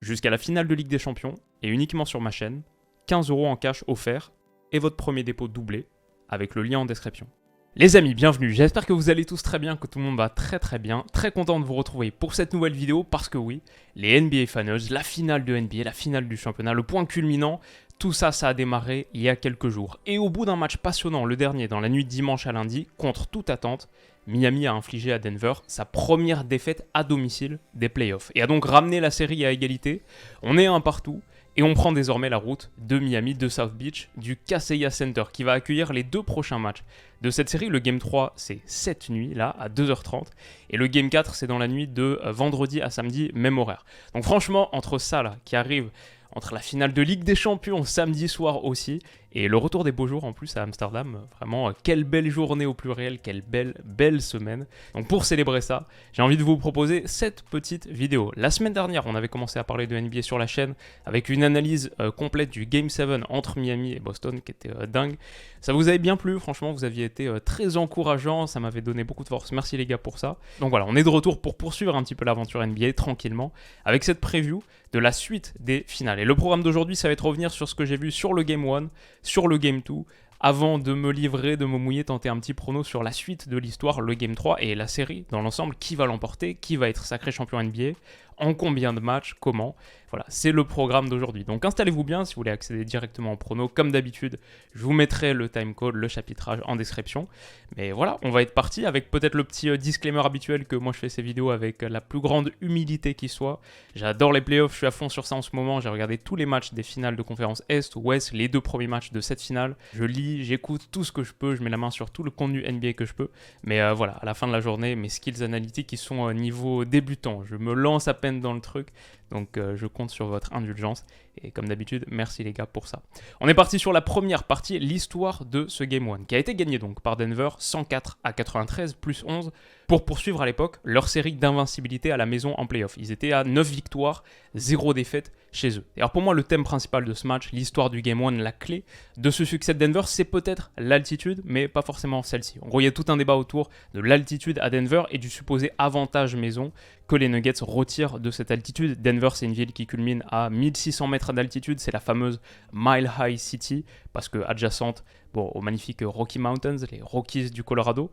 jusqu'à la finale de Ligue des Champions et uniquement sur ma chaîne, 15 € en cash offert et votre premier dépôt doublé avec le lien en description. Les amis, bienvenue, j'espère que vous allez tous très bien, que tout le monde va très bien, très content de vous retrouver pour cette nouvelle vidéo parce que oui, les NBA Finals, la finale de NBA, la finale du championnat, le point culminant, tout ça, ça a démarré il y a quelques jours. Et au bout d'un match passionnant, le dernier, dans la nuit de dimanche à lundi, contre toute attente, Miami a infligé à Denver sa première défaite à domicile des playoffs et a donc ramené la série à égalité. On est un partout. Et on prend désormais la route de Miami, de South Beach, du Kaseya Center, qui va accueillir les deux prochains matchs de cette série. Le Game 3, c'est cette nuit, là, à 2h30. Et le Game 4, c'est dans la nuit de vendredi à samedi, même horaire. Donc franchement, entre ça, là, qui arrive, entre la finale de Ligue des Champions, samedi soir aussi, et le retour des beaux jours en plus à Amsterdam, vraiment, quelle belle journée au pluriel, quelle belle semaine. Donc pour célébrer ça, j'ai envie de vous proposer cette petite vidéo. La semaine dernière, on avait commencé à parler de NBA sur la chaîne avec une analyse complète du Game 7 entre Miami et Boston qui était dingue. Ça vous avait bien plu, franchement, vous aviez été très encourageant, ça m'avait donné beaucoup de force. Merci les gars pour ça. Donc voilà, on est de retour pour poursuivre un petit peu l'aventure NBA tranquillement avec cette preview de la suite des finales. Et le programme d'aujourd'hui, ça va être revenir sur ce que j'ai vu sur le Game 1, sur le Game 2, avant de me livrer, de me mouiller, tenter un petit prono sur la suite de l'histoire, le Game 3 et la série dans l'ensemble, qui va l'emporter, qui va être sacré champion NBA, en combien de matchs, comment. Voilà, c'est le programme d'aujourd'hui. Donc installez-vous bien si vous voulez accéder directement au prono. Comme d'habitude, je vous mettrai le timecode, le chapitrage en description. Mais voilà, on va être parti avec peut-être le petit disclaimer habituel que moi je fais ces vidéos avec la plus grande humilité qui soit. J'adore les playoffs, je suis à fond sur ça en ce moment. J'ai regardé tous les matchs des finales de conférence Est ou Ouest, les deux premiers matchs de cette finale. Je lis, j'écoute tout ce que je peux, je mets la main sur tout le contenu NBA que je peux. Mais voilà, à la fin de la journée, mes skills analytiques ils sont niveau débutant. Je me lance à peine dans le truc. Donc je compte sur votre indulgence et comme d'habitude, merci les gars pour ça. On est parti sur la première partie, l'histoire de ce Game 1 qui a été gagné donc par Denver 104-93 plus 11 pour poursuivre à l'époque leur série d'invincibilité à la maison en playoff. Ils étaient à 9 victoires, 0 défaites chez eux. Et alors pour moi, le thème principal de ce match, l'histoire du Game 1, la clé de ce succès de Denver, c'est peut-être l'altitude, mais pas forcément celle-ci. En gros, il y a tout un débat autour de l'altitude à Denver et du supposé avantage maison que les Nuggets retirent de cette altitude. Denver, c'est une ville qui culmine à 1600 mètres d'altitude, c'est la fameuse Mile High City, parce que adjacente aux magnifiques Rocky Mountains, les Rockies du Colorado.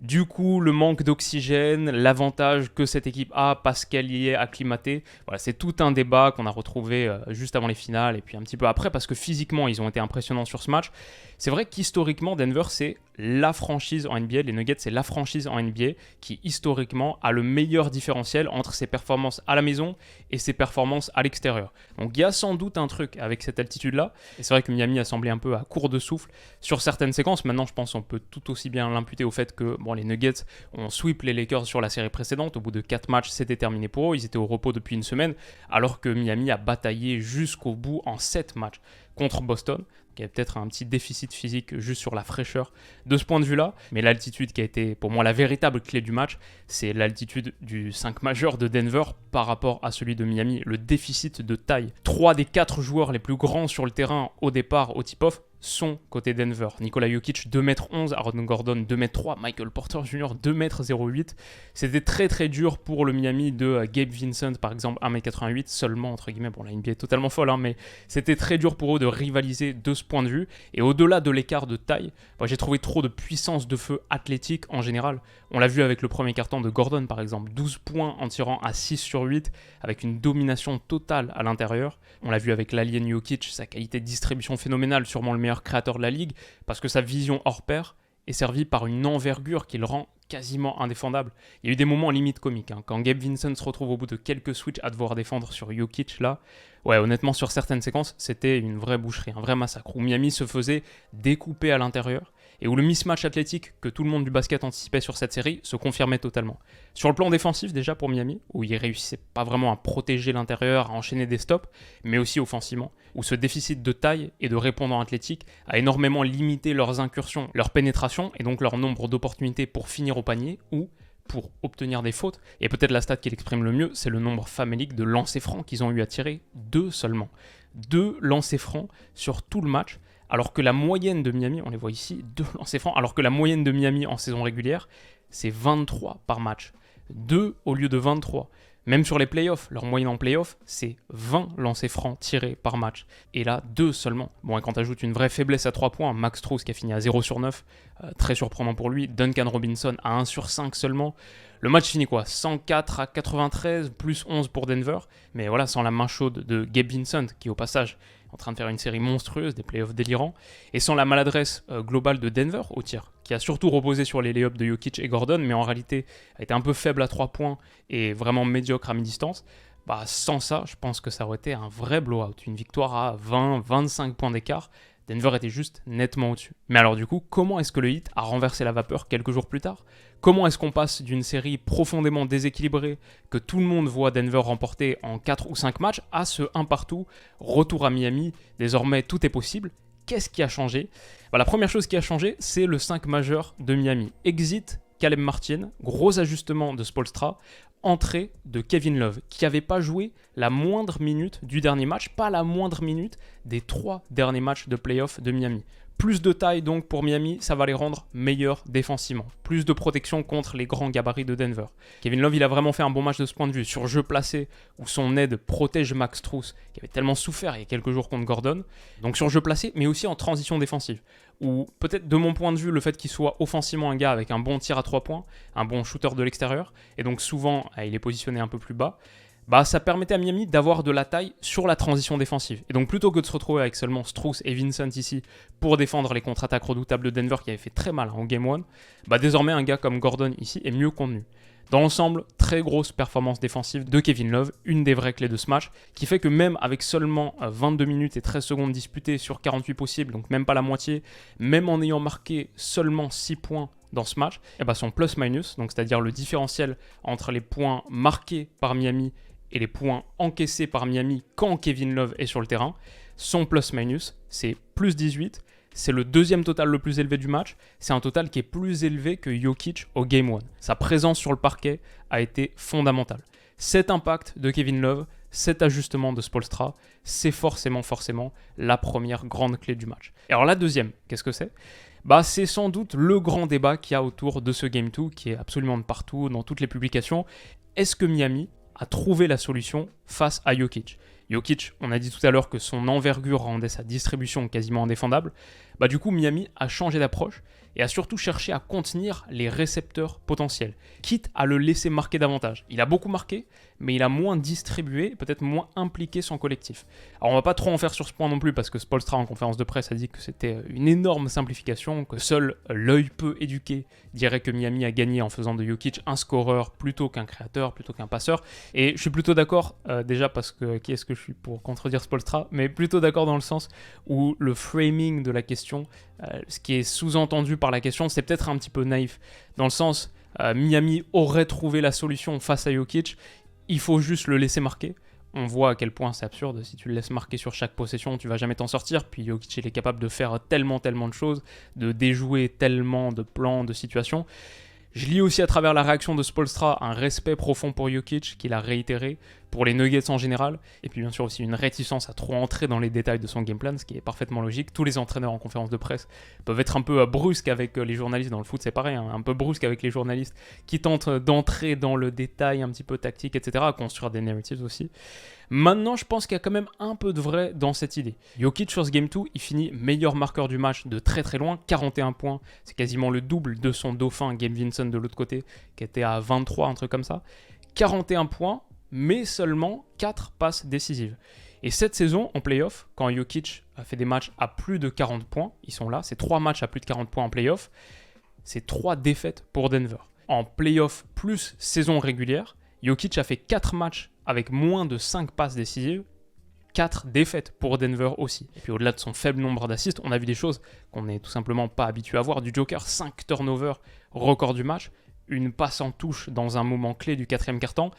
Du coup, le manque d'oxygène, l'avantage que cette équipe a parce qu'elle y est acclimatée, voilà, c'est tout un débat qu'on a retrouvé juste avant les finales et puis un petit peu après parce que physiquement, ils ont été impressionnants sur ce match. C'est vrai qu'historiquement, Denver, c'est la franchise en NBA, les Nuggets, c'est la franchise en NBA qui, historiquement, a le meilleur différentiel entre ses performances à la maison et ses performances à l'extérieur. Donc, il y a sans doute un truc avec cette altitude-là. Et c'est vrai que Miami a semblé un peu à court de souffle sur certaines séquences. Maintenant, je pense qu'on peut tout aussi bien l'imputer au fait que les Nuggets ont sweep les Lakers sur la série précédente. Au bout de 4 matchs, c'était terminé pour eux. Ils étaient au repos depuis une semaine, alors que Miami a bataillé jusqu'au bout en 7 matchs contre Boston. Il y a peut-être un petit déficit physique juste sur la fraîcheur de ce point de vue-là. Mais l'altitude qui a été pour moi la véritable clé du match, c'est l'altitude du 5 majeur de Denver par rapport à celui de Miami. Le déficit de taille. 3 des 4 joueurs les plus grands sur le terrain au départ, au tip-off, sont côté Denver. Nikola Jokic 2m11, Aaron Gordon 2m3, Michael Porter Jr. 2m08. C'était très dur pour le Miami de Gabe Vincent par exemple 1m88 seulement entre guillemets. Bon, la NBA est totalement folle mais c'était très dur pour eux de rivaliser de ce point de vue. Et au-delà de l'écart de taille, j'ai trouvé trop de puissance de feu athlétique en général. On l'a vu avec le premier carton de Gordon par exemple, 12 points en tirant à 6 sur 8 avec une domination totale à l'intérieur. On l'a vu avec l'alien Jokic, sa qualité de distribution phénoménale, sûrement le meilleur créateur de la ligue, parce que sa vision hors pair est servie par une envergure qui le rend quasiment indéfendable. Il y a eu des moments limite comiques, quand Gabe Vincent se retrouve au bout de quelques switches à devoir défendre sur Jokic là, ouais honnêtement sur certaines séquences c'était une vraie boucherie, un vrai massacre, où Miami se faisait découper à l'intérieur, et où le mismatch athlétique que tout le monde du basket anticipait sur cette série se confirmait totalement. Sur le plan défensif déjà pour Miami, où ils réussissaient pas vraiment à protéger l'intérieur, à enchaîner des stops, mais aussi offensivement, où ce déficit de taille et de répondant athlétique a énormément limité leurs incursions, leur pénétration et donc leur nombre d'opportunités pour finir au panier ou pour obtenir des fautes. Et peut-être la stat qui l'exprime le mieux, c'est le nombre famélique de lancers francs qu'ils ont eu à tirer, 2 seulement. 2 lancers francs sur tout le match, alors que la moyenne de Miami, on les voit ici, 2 lancers francs, alors que la moyenne de Miami en saison régulière, c'est 23 par match. 2 au lieu de 23. Même sur les playoffs, leur moyenne en playoffs, c'est 20 lancers francs tirés par match. Et là, 2 seulement. Bon, et quand tu ajoutes une vraie faiblesse à 3 points, Max Strus qui a fini à 0 sur 9, très surprenant pour lui, Duncan Robinson à 1 sur 5 seulement. Le match finit quoi? 104 à 93, plus 11 pour Denver. Mais voilà, sans la main chaude de Gabe Vincent, qui au passage est en train de faire une série monstrueuse, des playoffs délirants. Et sans la maladresse globale de Denver au tir, qui a surtout reposé sur les layups de Jokic et Gordon, mais en réalité a été un peu faible à 3 points et vraiment médiocre à mi-distance. Bah, sans ça, je pense que ça aurait été un vrai blowout. Une victoire à 20-25 points d'écart. Denver était juste nettement au-dessus. Mais alors du coup, comment est-ce que le Heat a renversé la vapeur quelques jours plus tard? Comment est-ce qu'on passe d'une série profondément déséquilibrée que tout le monde voit Denver remporter en 4 ou 5 matchs à ce 1 partout, retour à Miami, désormais tout est possible? Qu'est-ce qui a changé? La première chose qui a changé, c'est le 5 majeur de Miami. Exit Caleb Martin, gros ajustement de Spoelstra, entrée de Kevin Love, qui n'avait pas joué la moindre minute du dernier match, pas la moindre minute des 3 derniers matchs de playoff de Miami. Plus de taille donc pour Miami, ça va les rendre meilleurs défensivement. Plus de protection contre les grands gabarits de Denver. Kevin Love, il a vraiment fait un bon match de ce point de vue. Sur jeu placé, où son aide protège Max Strus, qui avait tellement souffert il y a quelques jours contre Gordon. Donc sur jeu placé, mais aussi en transition défensive. Ou peut-être de mon point de vue, le fait qu'il soit offensivement un gars avec un bon tir à 3 points, un bon shooter de l'extérieur, et donc souvent il est positionné un peu plus bas, ça permettait à Miami d'avoir de la taille sur la transition défensive. Et donc plutôt que de se retrouver avec seulement Strus et Vincent ici pour défendre les contre-attaques redoutables de Denver qui avaient fait très mal en Game 1, désormais un gars comme Gordon ici est mieux contenu. Dans l'ensemble, très grosse performance défensive de Kevin Love, une des vraies clés de ce match, qui fait que même avec seulement 22 minutes et 13 secondes disputées sur 48 possibles, donc même pas la moitié, même en ayant marqué seulement 6 points dans ce match, son plus-minus, donc c'est-à-dire le différentiel entre les points marqués par Miami et les points encaissés par Miami quand Kevin Love est sur le terrain, son plus-minus, c'est plus 18. C'est le deuxième total le plus élevé du match. C'est un total qui est plus élevé que Jokic au Game 1. Sa présence sur le parquet a été fondamentale. Cet impact de Kevin Love, cet ajustement de Spoelstra, c'est forcément la première grande clé du match. Et alors la deuxième, qu'est-ce que c'est? C'est sans doute le grand débat qu'il y a autour de ce Game 2, qui est absolument de partout, dans toutes les publications. Est-ce que Miami a trouvé la solution face à Jokic? Jokic, on a dit tout à l'heure que son envergure rendait sa distribution quasiment indéfendable. Du coup, Miami a changé d'approche et a surtout cherché à contenir les récepteurs potentiels, quitte à le laisser marquer davantage. Il a beaucoup marqué, mais il a moins distribué, peut-être moins impliqué son collectif. Alors on va pas trop en faire sur ce point non plus, parce que Spoelstra en conférence de presse a dit que c'était une énorme simplification, que seul l'œil peu éduqué dirait que Miami a gagné en faisant de Jokic un scoreur plutôt qu'un créateur, plutôt qu'un passeur. Et je suis plutôt d'accord, déjà parce que qui est-ce que je suis pour contredire Spoelstra, mais plutôt d'accord dans le sens où le framing de la question, ce qui est sous-entendu par la question, c'est peut-être un petit peu naïf, dans le sens Miami aurait trouvé la solution face à Jokic, il faut juste le laisser marquer. On voit à quel point c'est absurde, si tu le laisses marquer sur chaque possession, tu vas jamais t'en sortir, puis Jokic il est capable de faire tellement de choses, de déjouer tellement de plans, de situations. Je lis aussi à travers la réaction de Spoelstra un respect profond pour Jokic, qu'il a réitéré, pour les Nuggets en général, et puis bien sûr aussi une réticence à trop entrer dans les détails de son game plan, ce qui est parfaitement logique. Tous les entraîneurs en conférence de presse peuvent être un peu brusques avec les journalistes, dans le foot c'est pareil, un peu brusques avec les journalistes qui tentent d'entrer dans le détail un petit peu tactique, etc., à construire des narratives aussi. Maintenant, je pense qu'il y a quand même un peu de vrai dans cette idée. Jokic sur ce Game 2, il finit meilleur marqueur du match de très très loin, 41 points, c'est quasiment le double de son dauphin Gabe Vincent de l'autre côté, qui était à 23, un truc comme ça. 41 points, mais seulement 4 passes décisives. Et cette saison, en playoff, quand Jokic a fait des matchs à plus de 40 points, ils sont là, c'est 3 matchs à plus de 40 points en playoff, c'est 3 défaites pour Denver. En playoff plus saison régulière, Jokic a fait 4 matchs avec moins de 5 passes décisives, 4 défaites pour Denver aussi. Et puis au-delà de son faible nombre d'assists, on a vu des choses qu'on n'est tout simplement pas habitué à voir. Du Joker, 5 turnovers, record du match, une passe en touche dans un moment clé du 4e quart-temps.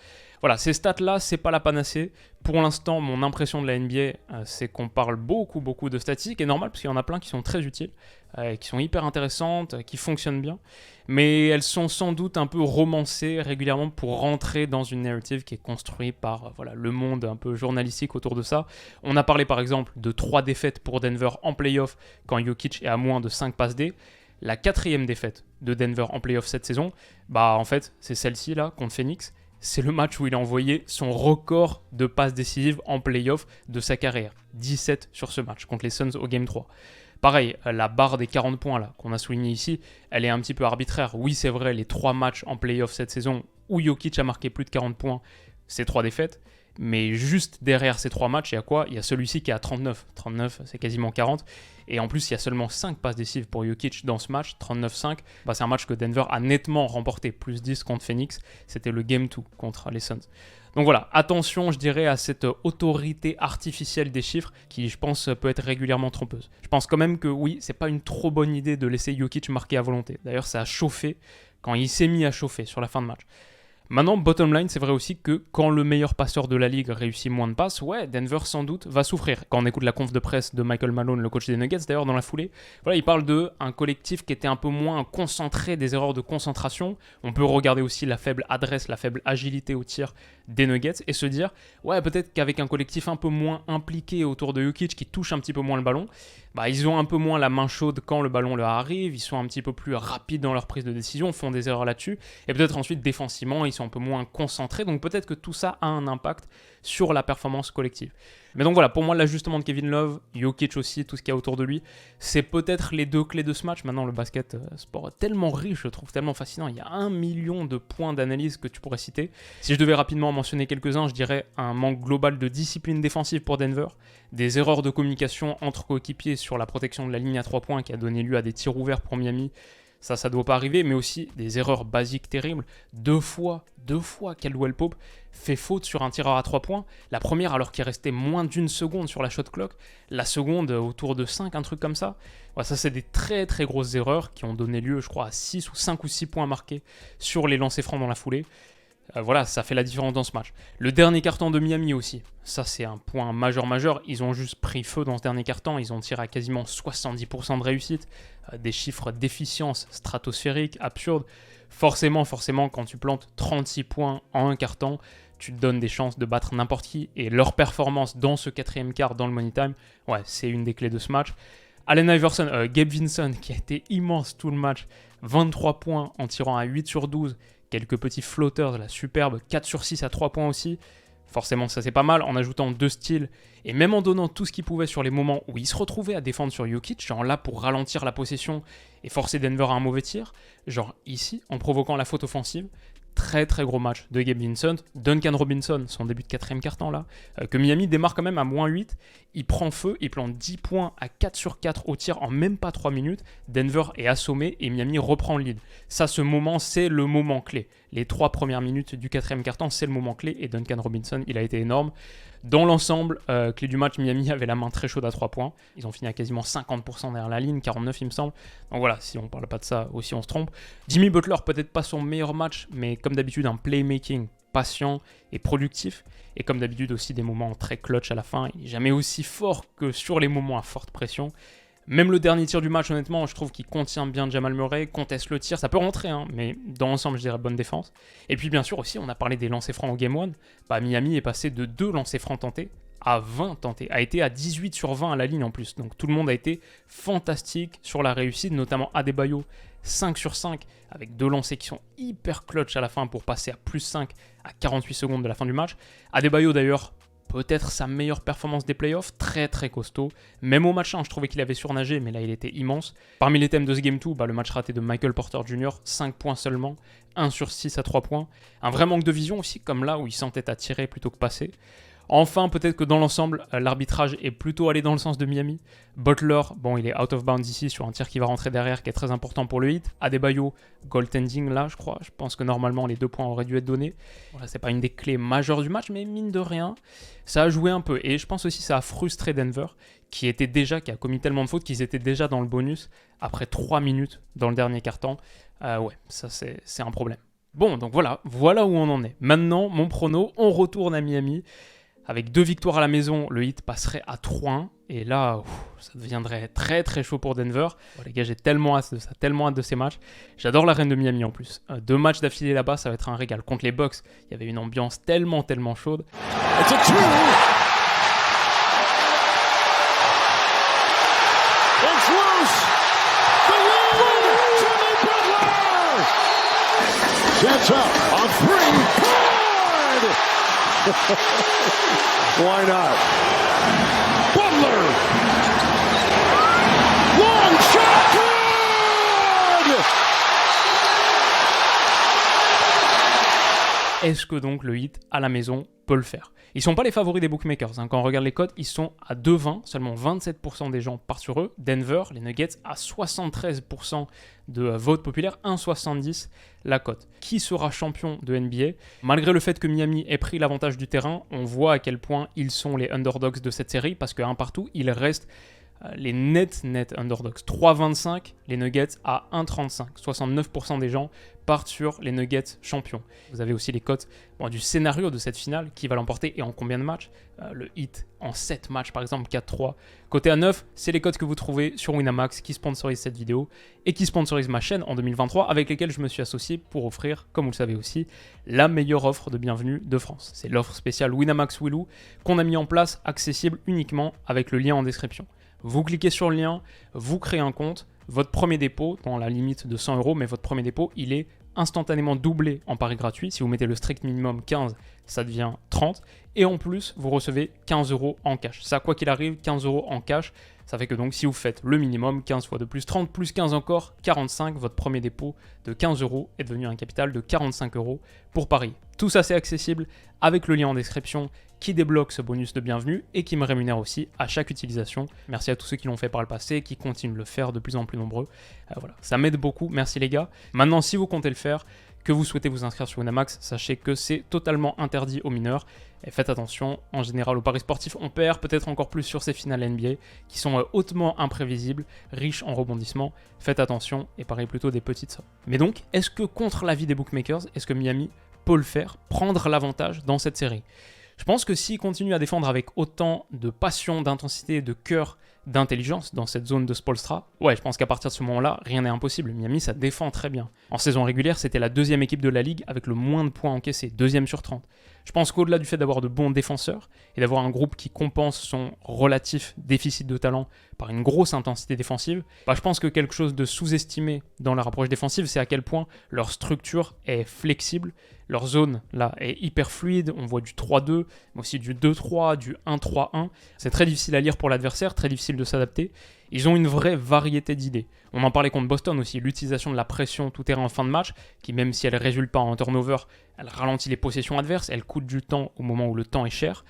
Voilà, ces stats-là, c'est pas la panacée. Pour l'instant, mon impression de la NBA, c'est qu'on parle beaucoup de statistiques, et normal, parce qu'il y en a plein qui sont très utiles, qui sont hyper intéressantes, qui fonctionnent bien, mais elles sont sans doute un peu romancées régulièrement pour rentrer dans une narrative qui est construite par le monde un peu journalistique autour de ça. On a parlé par exemple de 3 défaites pour Denver en playoff quand Jokic est à moins de 5 passes D. La 4e défaite de Denver en playoff cette saison, en fait, c'est celle-ci là, contre Phoenix. c'est le match où il a envoyé son record de passes décisives en play-off de sa carrière. 17 sur ce match contre les Suns au Game 3. Pareil, la barre des 40 points là qu'on a souligné ici, elle est un petit peu arbitraire. Oui, c'est vrai, les 3 matchs en play-off cette saison où Jokic a marqué plus de 40 points, c'est 3 défaites. Mais juste derrière ces 3 matchs, il y a quoi ? Il y a celui-ci qui est à 39. 39, c'est quasiment 40. Et en plus, il y a seulement 5 passes décisives pour Jokic dans ce match, 39-5. C'est un match que Denver a nettement remporté, plus 10 contre Phoenix. C'était le Game 2 contre les Suns. Donc voilà, attention, je dirais, à cette autorité artificielle des chiffres qui, je pense, peut être régulièrement trompeuse. Je pense quand même que oui, c'est pas une trop bonne idée de laisser Jokic marquer à volonté. D'ailleurs, ça a chauffé quand il s'est mis à chauffer sur la fin de match. Maintenant, bottom line, c'est vrai aussi que quand le meilleur passeur de la ligue réussit moins de passes, ouais, Denver sans doute va souffrir. Quand on écoute la conf de presse de Michael Malone, le coach des Nuggets d'ailleurs dans la foulée, voilà, il parle d'un collectif qui était un peu moins concentré, des erreurs de concentration. On peut regarder aussi la faible adresse, la faible agilité au tir des Nuggets et se dire, ouais, peut-être qu'avec un collectif un peu moins impliqué autour de Jokic qui touche un petit peu moins le ballon, ils ont un peu moins la main chaude quand le ballon leur arrive, ils sont un petit peu plus rapides dans leur prise de décision, font des erreurs là-dessus, et peut-être ensuite défensivement, ils sont un peu moins concentrés, donc peut-être que tout ça a un impact sur la performance collective. Mais donc voilà, pour moi, l'ajustement de Kevin Love, Jokic aussi, tout ce qu'il y a autour de lui, c'est peut-être les deux clés de ce match. Maintenant, le basket, sport tellement riche, je trouve, tellement fascinant. Il y a 1 million de points d'analyse que tu pourrais citer. Si je devais rapidement en mentionner quelques-uns, je dirais un manque global de discipline défensive pour Denver, des erreurs de communication entre coéquipiers sur la protection de la ligne à 3 points qui a donné lieu à des tirs ouverts pour Miami. Ça ne doit pas arriver, mais aussi des erreurs basiques terribles. Deux fois, Caldwell Pope fait faute sur un tireur à 3 points. La première alors qu'il restait moins d'1 seconde sur la shot clock. La seconde autour de 5, un truc comme ça. Ouais, ça, c'est des très très grosses erreurs qui ont donné lieu, je crois, à 5 ou 6 points marqués sur les lancers francs dans la foulée. Voilà, ça fait la différence dans ce match. Le dernier carton de Miami aussi, ça c'est un point majeur. Ils ont juste pris feu dans ce dernier carton, ils ont tiré à quasiment 70% de réussite, des chiffres d'efficience stratosphériques, absurdes. Forcément, quand tu plantes 36 points en un carton, tu te donnes des chances de battre n'importe qui. Et leur performance dans ce quatrième quart, dans le money time, ouais, c'est une des clés de ce match. Allen Iverson, Gabe Vincent qui a été immense tout le match, 23 points en tirant à 8 sur 12. Quelques petits flotters, la superbe, 4 sur 6 à 3 points aussi. Forcément, ça c'est pas mal, en ajoutant 2 steals, et même en donnant tout ce qu'il pouvait sur les moments où il se retrouvait à défendre sur Jokic, genre là pour ralentir la possession et forcer Denver à un mauvais tir, genre ici, en provoquant la faute offensive. Très très gros match de Gabe Vincent. Duncan Robinson, son début de quatrième quart-temps là, que Miami démarre quand même à -8. Il prend feu, il plante 10 points à 4 sur 4 au tir en même pas 3 minutes. Denver est assommé et Miami reprend le lead. Ça, ce moment, c'est le moment clé. Les 3 premières minutes du quatrième quart-temps, c'est le moment clé et Duncan Robinson, il a été énorme. Dans l'ensemble, clé du match, Miami avait la main très chaude à 3 points. Ils ont fini à quasiment 50% derrière la ligne, 49 il me semble. Donc voilà, si on ne parle pas de ça aussi, on se trompe. Jimmy Butler, peut-être pas son meilleur match, mais comme d'habitude, un playmaking patient et productif. Et comme d'habitude aussi des moments très clutch à la fin. Il n'est jamais aussi fort que sur les moments à forte pression. Même le dernier tir du match, honnêtement, je trouve qu'il contient bien Jamal Murray, conteste le tir, ça peut rentrer, hein, mais dans l'ensemble, je dirais bonne défense. Et puis bien sûr aussi, on a parlé des lancers francs au Game 1, Miami est passé de 2 lancers francs tentés à 20 tentés, a été à 18 sur 20 à la ligne en plus. Donc tout le monde a été fantastique sur la réussite, notamment Adebayo, 5 sur 5, avec 2 lancers qui sont hyper clutch à la fin pour passer à +5 à 48 secondes de la fin du match. Adebayo d'ailleurs, peut-être sa meilleure performance des playoffs, très très costaud. Même au match 1, je trouvais qu'il avait surnagé, mais là il était immense. Parmi les thèmes de ce Game 2, le match raté de Michael Porter Jr., 5 points seulement, 1 sur 6 à 3 points. Un vrai manque de vision aussi, comme là où il s'entête à tirer plutôt que passer. Enfin, peut-être que dans l'ensemble, l'arbitrage est plutôt allé dans le sens de Miami. Butler, il est out of bounds ici sur un tir qui va rentrer derrière, qui est très important pour le hit. Adebayo, goaltending là, je crois. Je pense que normalement, les 2 points auraient dû être donnés. Voilà, c'est pas une des clés majeures du match, mais mine de rien, ça a joué un peu. Et je pense aussi que ça a frustré Denver, qui a commis tellement de fautes qu'ils étaient déjà dans le bonus après 3 minutes dans le dernier quart-temps. Ouais, ça c'est un problème. Bon, donc voilà où on en est. Maintenant, mon prono, on retourne à Miami. Avec 2 victoires à la maison, le Heat passerait à 3-1. Et là, ça deviendrait très très chaud pour Denver. Les gars, j'ai tellement hâte de ça, tellement hâte de ces matchs. J'adore l'arène de Miami en plus. 2 matchs d'affilée là-bas, ça va être un régal. Contre les Bucks, il y avait une ambiance tellement chaude. Gets up on 3. Why not? Butler! Long shot! Good! Est-ce que donc le Heat à la maison peut le faire? Ils sont pas les favoris des bookmakers. Quand on regarde les cotes, ils sont à 2,20. Seulement 27% des gens partent sur eux. Denver, les Nuggets, à 73% de vote populaire, 1,70 la cote. Qui sera champion de NBA? Malgré le fait que Miami ait pris l'avantage du terrain, on voit à quel point ils sont les underdogs de cette série parce qu'un partout, ils restent les net underdogs. 3,25, les Nuggets à 1,35. 69% des gens partent sur les Nuggets champions. Vous avez aussi les cotes du scénario de cette finale, qui va l'emporter et en combien de matchs. Le Heat en 7 matchs par exemple, 4-3. Côté à 9, c'est les cotes que vous trouvez sur Winamax qui sponsorise cette vidéo et qui sponsorise ma chaîne en 2023, avec lesquelles je me suis associé pour offrir, comme vous le savez aussi, la meilleure offre de bienvenue de France. C'est l'offre spéciale Winamax Willou qu'on a mis en place, accessible uniquement avec le lien en description. Vous cliquez sur le lien, vous créez un compte, votre premier dépôt, dans la limite de 100 €, mais votre premier dépôt, il est instantanément doublé en pari gratuit. Si vous mettez le strict minimum 15, ça devient 30. Et en plus, vous recevez 15 € en cash. Ça, quoi qu'il arrive, 15 € en cash. Ça fait que donc, si vous faites le minimum, 15 fois de plus 30, plus 15 encore, 45, votre premier dépôt de 15 € est devenu un capital de 45 € pour parier. Tout ça, c'est accessible avec le lien en description qui débloque ce bonus de bienvenue et qui me rémunère aussi à chaque utilisation. Merci à tous ceux qui l'ont fait par le passé et qui continuent de le faire de plus en plus nombreux. Voilà, ça m'aide beaucoup, merci les gars. Maintenant, si vous comptez le faire, que vous souhaitez vous inscrire sur Winamax, sachez que c'est totalement interdit aux mineurs. Et faites attention, en général, au paris sportif, on perd peut-être encore plus sur ces finales NBA qui sont hautement imprévisibles, riches en rebondissements. Faites attention et pariez plutôt des petites sommes. Mais donc, est-ce que contre l'avis des bookmakers, est-ce que Miami peut le faire, prendre l'avantage dans cette série? Je pense que s'il continue à défendre avec autant de passion, d'intensité, de cœur, d'intelligence dans cette zone de Spoelstra, je pense qu'à partir de ce moment-là, rien n'est impossible. Miami, ça défend très bien. En saison régulière, c'était la deuxième équipe de la ligue avec le moins de points encaissés, 2e sur 30. Je pense qu'au-delà du fait d'avoir de bons défenseurs et d'avoir un groupe qui compense son relatif déficit de talent par une grosse intensité défensive, je pense que quelque chose de sous-estimé dans leur approche défensive, c'est à quel point leur structure est flexible, leur zone là est hyper fluide, on voit du 3-2, mais aussi du 2-3, du 1-3-1. C'est très difficile à lire pour l'adversaire, très difficile de s'adapter. Ils ont une vraie variété d'idées. On en parlait contre Boston aussi, l'utilisation de la pression tout-terrain en fin de match, qui même si elle ne résulte pas en turnover, elle ralentit les possessions adverses, elle coûte du temps au moment où le temps est cher.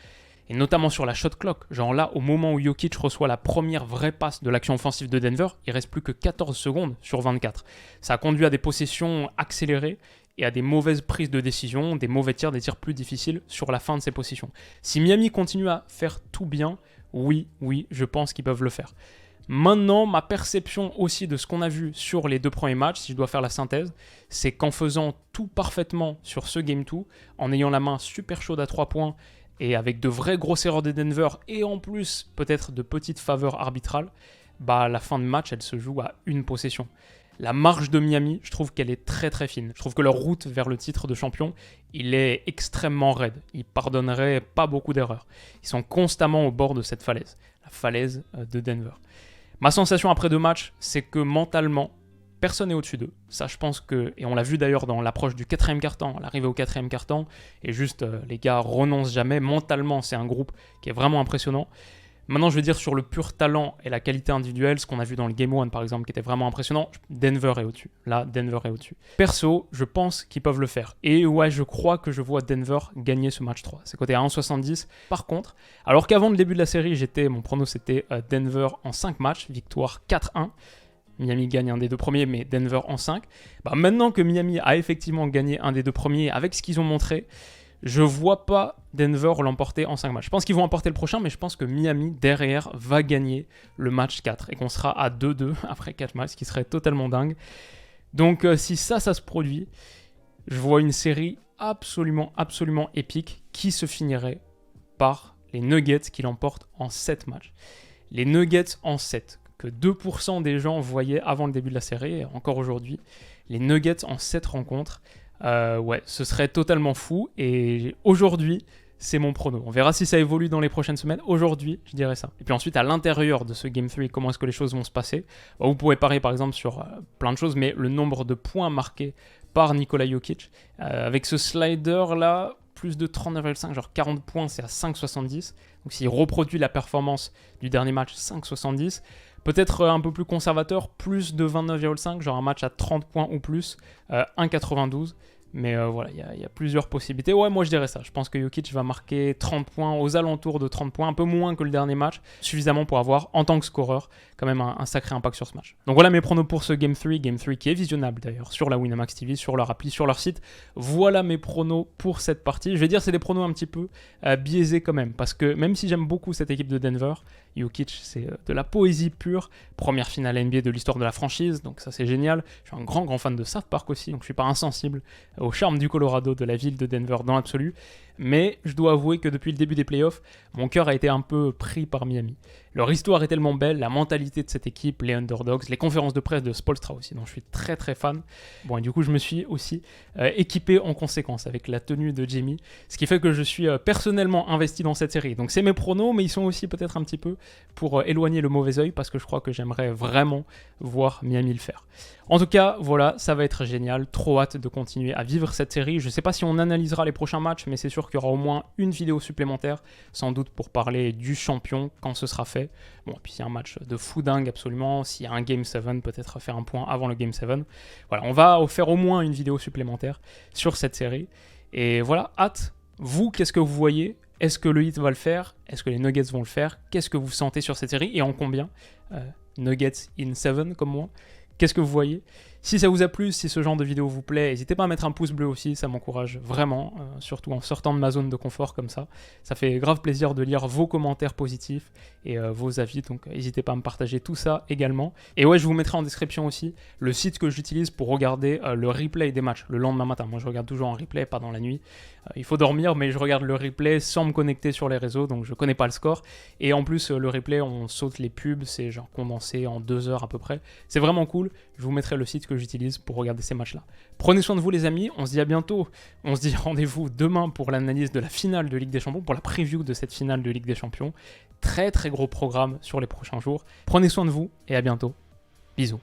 Et notamment sur la shot clock, genre là, au moment où Jokic reçoit la première vraie passe de l'action offensive de Denver, il reste plus que 14 secondes sur 24. Ça a conduit à des possessions accélérées et à des mauvaises prises de décision, des mauvais tirs, des tirs plus difficiles sur la fin de ces possessions. Si Miami continue à faire tout bien, oui, je pense qu'ils peuvent le faire. Maintenant, ma perception aussi de ce qu'on a vu sur les 2 premiers matchs, si je dois faire la synthèse, c'est qu'en faisant tout parfaitement sur ce Game 2, en ayant la main super chaude à 3 points et avec de vraies grosses erreurs de Denver et en plus peut-être de petites faveurs arbitrales, la fin de match, elle se joue à une possession. La marge de Miami, je trouve qu'elle est très très fine. Je trouve que leur route vers le titre de champion, il est extrêmement raide. Ils pardonneraient pas beaucoup d'erreurs. Ils sont constamment au bord de cette falaise, la falaise de Denver. Ma sensation après 2 matchs, c'est que mentalement, personne n'est au-dessus d'eux. Ça, je pense que, et on l'a vu d'ailleurs dans l'approche du 4e quart-temps, l'arrivée au 4e quart-temps, et juste les gars renoncent jamais. Mentalement, c'est un groupe qui est vraiment impressionnant. Maintenant, je veux dire sur le pur talent et la qualité individuelle, ce qu'on a vu dans le Game 1 par exemple, qui était vraiment impressionnant, Denver est au-dessus. Là, Denver est au-dessus. Perso, je pense qu'ils peuvent le faire. Et je crois que je vois Denver gagner ce match 3. C'est coté à 1,70. Par contre, alors qu'avant le début de la série, mon prono c'était Denver en 5 matchs, victoire 4-1. Miami gagne un des 2 premiers, mais Denver en 5. Maintenant que Miami a effectivement gagné un des 2 premiers avec ce qu'ils ont montré, je vois pas Denver l'emporter en 5 matchs. Je pense qu'ils vont emporter le prochain, mais je pense que Miami, derrière, va gagner le match 4 et qu'on sera à 2-2 après 4 matchs, ce qui serait totalement dingue. Donc, si ça se produit, je vois une série absolument épique qui se finirait par les Nuggets qui l'emportent en 7 matchs. Les Nuggets en 7, que 2% des gens voyaient avant le début de la série, et encore aujourd'hui, les Nuggets en 7 rencontres. Ce serait totalement fou. Et aujourd'hui, c'est mon prono. On verra si ça évolue dans les prochaines semaines. Aujourd'hui, je dirais ça. Et puis ensuite, à l'intérieur de ce Game 3, comment est-ce que les choses vont se passer? Vous pouvez parier par exemple sur plein de choses, mais le nombre de points marqués par Nikola Jokic, avec ce slider-là, plus de 39,5, genre 40 points, c'est à 5,70. Donc s'il reproduit la performance du dernier match, 5,70. Peut-être un peu plus conservateur, plus de 29,5, genre un match à 30 points ou plus, 1,92. Mais voilà, il y a plusieurs possibilités. Ouais, moi je dirais ça. Je pense que Jokic va marquer 30 points, aux alentours de 30 points, un peu moins que le dernier match, suffisamment pour avoir, en tant que scoreur, quand même un sacré impact sur ce match. Donc voilà mes pronos pour ce Game 3 qui est visionnable d'ailleurs sur la Winamax TV, sur leur appli, sur leur site. Voilà mes pronos pour cette partie. Je vais dire c'est des pronos un petit peu biaisés quand même, parce que même si j'aime beaucoup cette équipe de Denver, Jokic c'est de la poésie pure, première finale NBA de l'histoire de la franchise, donc ça c'est génial. Je suis un grand fan de South Park aussi, donc je suis pas insensible au charme du Colorado, de la ville de Denver dans l'absolu, mais je dois avouer que depuis le début des playoffs, mon cœur a été un peu pris par Miami. Leur histoire est tellement belle, la mentalité de cette équipe, les underdogs, les conférences de presse de Spoelstra aussi, dont je suis très fan. Bon, et du coup, je me suis aussi équipé en conséquence avec la tenue de Jamie, ce qui fait que je suis personnellement investi dans cette série. Donc c'est mes pronos, mais ils sont aussi peut-être un petit peu pour éloigner le mauvais œil, parce que je crois que j'aimerais vraiment voir Miami le faire. En tout cas, voilà, ça va être génial, trop hâte de continuer à vivre cette série. Je ne sais pas si on analysera les prochains matchs, mais c'est sûr qu'il y aura au moins une vidéo supplémentaire, sans doute pour parler du champion quand ce sera fait. Bon, et puis s'il y a un match de fou dingue absolument, s'il y a un Game 7, peut-être faire un point avant le Game 7. Voilà, on va faire au moins une vidéo supplémentaire sur cette série. Et voilà, hâte. Vous, qu'est-ce que vous voyez ? Est-ce que le Heat va le faire ? Est-ce que les Nuggets vont le faire ? Qu'est-ce que vous sentez sur cette série et en combien ? Nuggets in 7 comme moi. Qu'est-ce que vous voyez ? Si ça vous a plu, si ce genre de vidéo vous plaît, n'hésitez pas à mettre un pouce bleu aussi, ça m'encourage vraiment, surtout en sortant de ma zone de confort comme ça. Ça fait grave plaisir de lire vos commentaires positifs et vos avis, donc n'hésitez pas à me partager tout ça également. Et ouais, je vous mettrai en description aussi le site que j'utilise pour regarder le replay des matchs le lendemain matin. Moi je regarde toujours en replay, pas dans la nuit. Il faut dormir, mais je regarde le replay sans me connecter sur les réseaux, donc je connais pas le score. Et en plus, le replay, on saute les pubs, c'est genre condensé en 2 heures à peu près. C'est vraiment cool, je vous mettrai le site que j'utilise pour regarder ces matchs-là. Prenez soin de vous les amis, on se dit à bientôt. On se dit rendez-vous demain pour l'analyse de la finale de Ligue des Champions, pour la preview de cette finale de Ligue des Champions. Très gros programme sur les prochains jours. Prenez soin de vous et à bientôt. Bisous.